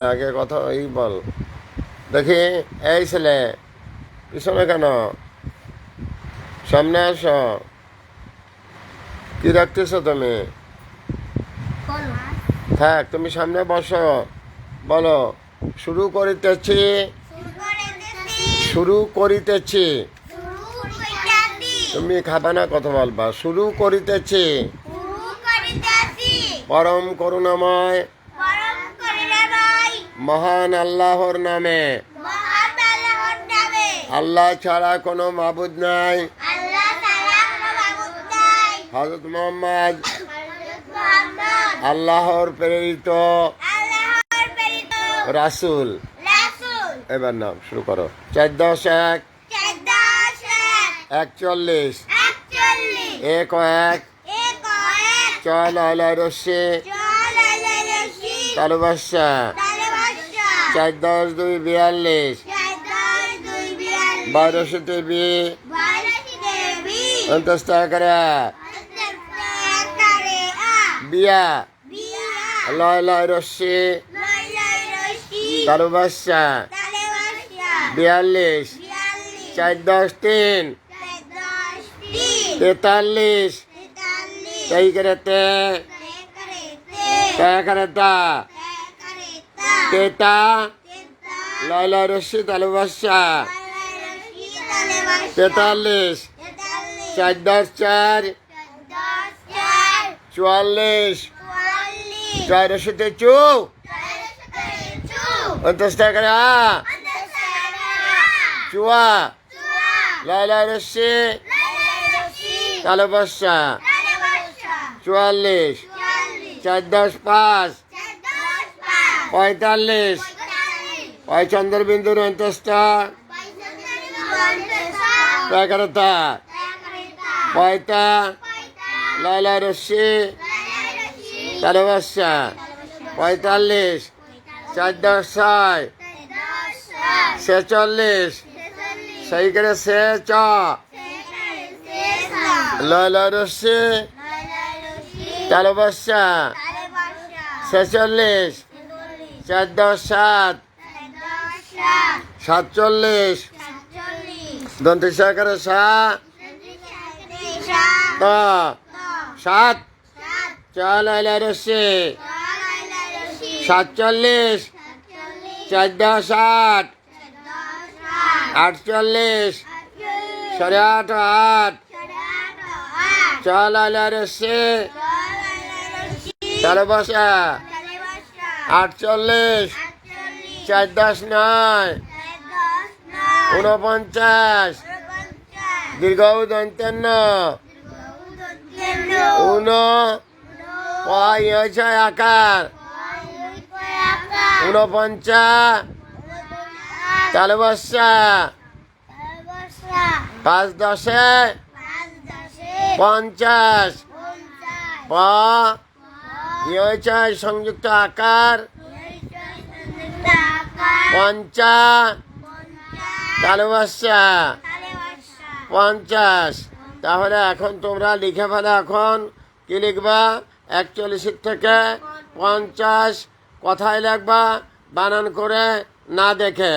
আগে কথা এই বল দেখি। এই ছেলে, পিছনে কেন? সামনে আসো। কি রাখতেছ তুমি? থাক, তুমি সামনে বসো। বলো, শুরু করিতেছি। শুরু করিতেছি। তুমি খাবে না, কথা বলবা। শুরু করিতেছি পরম করুণাময় মহান আল্লাহর নামে। আল্লাহ ছাড়া কোনো মাবুদ নাই। হযরত মুহাম্মদ আল্লাহর প্রেরিত রাসূল। এবার নাম শুরু করো। ৪-১ ৪১ ১ ছয় লয়লায় রস্যি তালুবাসা ৪-১০ ২ ৪২ ১২ দেবী অন্তস্থাকরা বিয়া লয়লায় রস্যি তালুবাসা ৪২ ৪-১০ ৩ ৪৩ তৈ করতে করতা তেতা লয়লা রস্যি তালুবাসা ৪৩ ৪-১০ ৪ ৪৪ চু অন্তস্থাকরা চুয়া লয়লা রস্যি তালুবাসা ৪৪ ৪-১০ ৫ ৪৫ চন্দ্রবিন্দুর অন্তস্থ প্রাকারতা পয়তা লয়লা রস্যি তালুবাসা ৪৫ ৪-১০ ছেচল্লিশ সেই করে সে চ লয়লা রস্যি তালুবাসা ৪৬ ৪-১০ ৭ ৪৭ দন্তেশাকারে সা ত ৭ চ লয়লা রস্যি ৪৭ ৪-১০ ৮ ৪৮ সাড়ে ৮ চ লয়লা রস্যি তালুবাসা ৪৮ ৪-১০ ৯ ৪৯ দীর্ঘ দন্তেন্ন উন পয় আকার ৪৯ তালুবাসা ৫-১০ ৫০ প সংযুক্ত আকার পঞ্চা তালুবাসা ৫০। তাহলে এখন তোমরা লিখে ফেলো। এখন কি লিখবা? ৪১ থেকে ৫০ কথায় লিখবা, বানান করে না দেখে।